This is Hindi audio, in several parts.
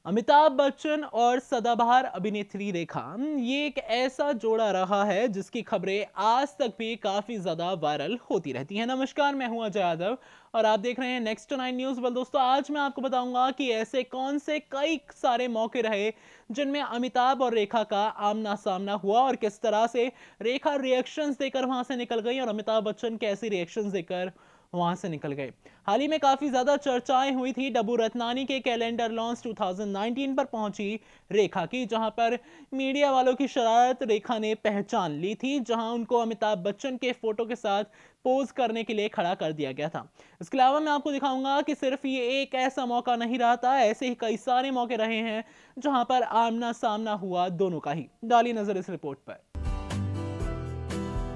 अमिताभ बच्चन और सदाबहार अभिनेत्री रेखा, ये एक ऐसा जोड़ा रहा है जिसकी खबरें आज तक भी काफी ज्यादा वायरल होती रहती हैं। नमस्कार, मैं हूं अजय यादव और आप देख रहे हैं नेक्स्ट 9 न्यूज। वेल दोस्तों, आज मैं आपको बताऊंगा कि ऐसे कौन से कई सारे मौके रहे जिनमें अमिताभ और रेखा का आमना सामना हुआ और किस तरह से रेखा रिएक्शंस देकर वहां से निकल गई और अमिताभ बच्चन कैसे रिएक्शंस देकर वहां से निकल गए। हाल ही में काफी ज्यादा चर्चाएं हुई थी डब्बू रत्नानी के कैलेंडर लॉन्च 2019 पर पहुंची रेखा की, जहां पर मीडिया वालों की शरारत रेखा ने पहचान ली थी, जहां उनको अमिताभ बच्चन के फोटो के साथ पोज करने के लिए खड़ा कर दिया गया था। इसके अलावा मैं आपको दिखाऊंगा कि सिर्फ ये एक ऐसा मौका नहीं रहा था, ऐसे ही कई सारे मौके रहे हैं जहां पर आमना सामना हुआ दोनों का ही। डाली नजर इस रिपोर्ट पर।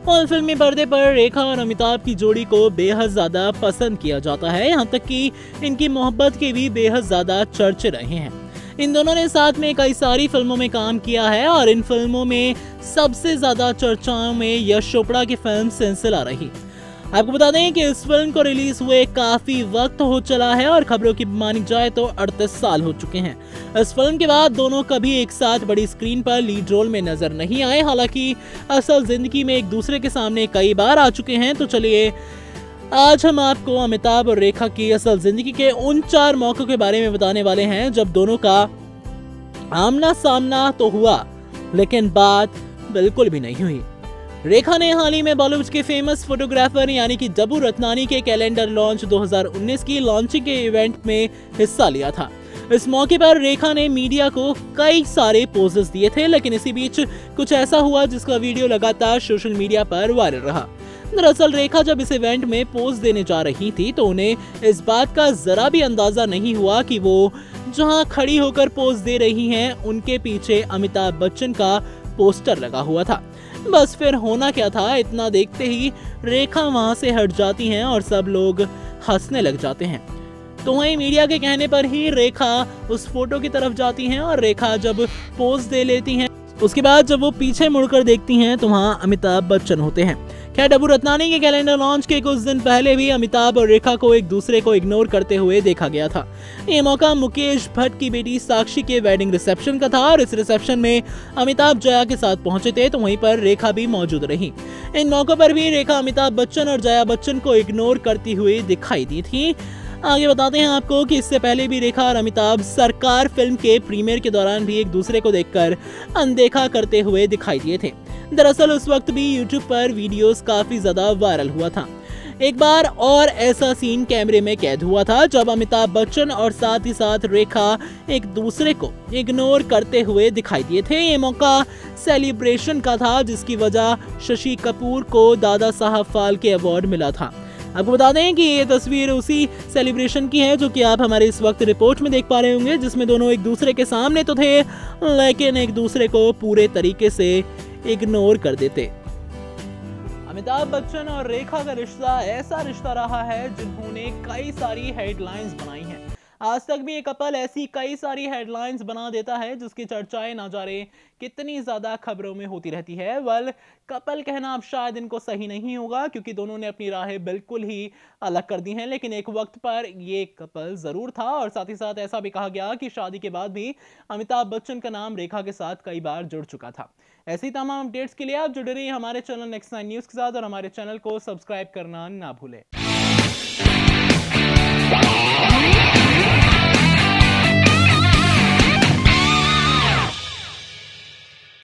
और फिल्मी पर्दे पर रेखा और अमिताभ की जोड़ी को बेहद ज्यादा पसंद किया जाता है, यहाँ तक कि इनकी मोहब्बत के भी बेहद ज्यादा चर्चे रहे हैं। इन दोनों ने साथ में कई सारी फिल्मों में काम किया है और इन फिल्मों में सबसे ज्यादा चर्चाओं में यश चोपड़ा की फिल्म सिलसिला रही। आपको बता दें कि इस फिल्म को रिलीज हुए काफी वक्त हो चला है और खबरों की मानी जाए तो 38 साल हो चुके हैं। इस फिल्म के बाद दोनों कभी एक साथ बड़ी स्क्रीन पर लीड रोल में नजर नहीं आए, हालांकि असल जिंदगी में एक दूसरे के सामने कई बार आ चुके हैं। तो चलिए आज हम आपको अमिताभ और रेखा की असल जिंदगी के उन 4 मौकों के बारे में बताने वाले हैं जब दोनों का आमना सामना तो हुआ लेकिन बात बिल्कुल भी नहीं हुई। रेखा ने हाल ही में बॉलीवुड के फेमस फोटोग्राफर यानी कि डब्बू रत्नानी के कैलेंडर लॉन्च 2019 की लॉन्चिंग के इवेंट में हिस्सा लिया था। इस मौके पर रेखा ने मीडिया को कई सारे पोजेस दिए थे, लेकिन इसी बीच कुछ ऐसा हुआ जिसका वीडियो लगातार सोशल मीडिया पर वायरल रहा। दरअसल रेखा जब इस इवेंट में पोज देने जा रही थी तो उन्हें इस बात का जरा भी अंदाजा नहीं हुआ कि वो जहां खड़ी होकर पोज दे रही हैं उनके पीछे अमिताभ बच्चन का पोस्टर लगा हुआ था। बस फिर होना क्या था, इतना देखते ही रेखा वहां से हट जाती हैं और सब लोग हंसने लग जाते हैं। तो वहीं मीडिया के कहने पर ही रेखा उस फोटो की तरफ जाती हैं और रेखा जब पोज दे लेती हैं उसके बाद जब वो पीछे मुड़कर देखती हैं तो वहां अमिताभ बच्चन होते हैं। खैर, डब्बू रत्नानी के कैलेंडर लॉन्च के कुछ दिन पहले भी अमिताभ और रेखा को एक दूसरे को इग्नोर करते हुए देखा गया था। ये मौका मुकेश भट्ट की बेटी साक्षी के वेडिंग रिसेप्शन का था और इस रिसेप्शन में अमिताभ जया के साथ पहुंचे थे, तो वहीं पर रेखा भी मौजूद रही। इन मौकों पर भी रेखा अमिताभ बच्चन और जया बच्चन को इग्नोर करती हुई दिखाई दी थी। आगे बताते हैं आपको कि इससे पहले भी रेखा और अमिताभ सरकार फिल्म के प्रीमियर के दौरान भी एक दूसरे को देखकर अनदेखा करते हुए दिखाई दिए थे। दरअसल उस वक्त भी यूट्यूब पर वीडियोस काफी ज्यादा वायरल हुआ था। एक बार और ऐसा सीन कैमरे में कैद हुआ था जब अमिताभ बच्चन और साथ ही साथ रेखा एक दूसरे को इग्नोर करते हुए दिखाई दिए थे। ये मौका सेलिब्रेशन का था जिसकी वजह शशि कपूर को दादा साहब फाल्के अवार्ड मिला था। आपको बता दें कि ये तस्वीर उसी सेलिब्रेशन की है जो कि आप हमारे इस वक्त रिपोर्ट में देख पा रहे होंगे, जिसमें दोनों एक दूसरे के सामने तो थे लेकिन एक दूसरे को पूरे तरीके से इग्नोर कर देते। अमिताभ बच्चन और रेखा का रिश्ता ऐसा रिश्ता रहा है जिन्होंने कई सारी हेडलाइंस बनाई हैं। आज तक भी ये कपल ऐसी कई सारी हेडलाइंस बना देता है जिसकी चर्चाएं ना जाने कितनी ज्यादा खबरों में होती रहती है। वेल, कपल कहना अब शायद इनको सही नहीं होगा क्योंकि दोनों ने अपनी राहें बिल्कुल ही अलग कर दी हैं, लेकिन एक वक्त पर ये कपल जरूर था और साथ ही साथ ऐसा भी कहा गया कि शादी के बाद भी अमिताभ बच्चन का नाम रेखा के साथ कई बार जुड़ चुका था। ऐसी तमाम अपडेट्स के लिए आप जुड़े रहिए हमारे चैनल नेक्स्ट 9 न्यूज के साथ और हमारे चैनल को सब्सक्राइब करना ना भूलें।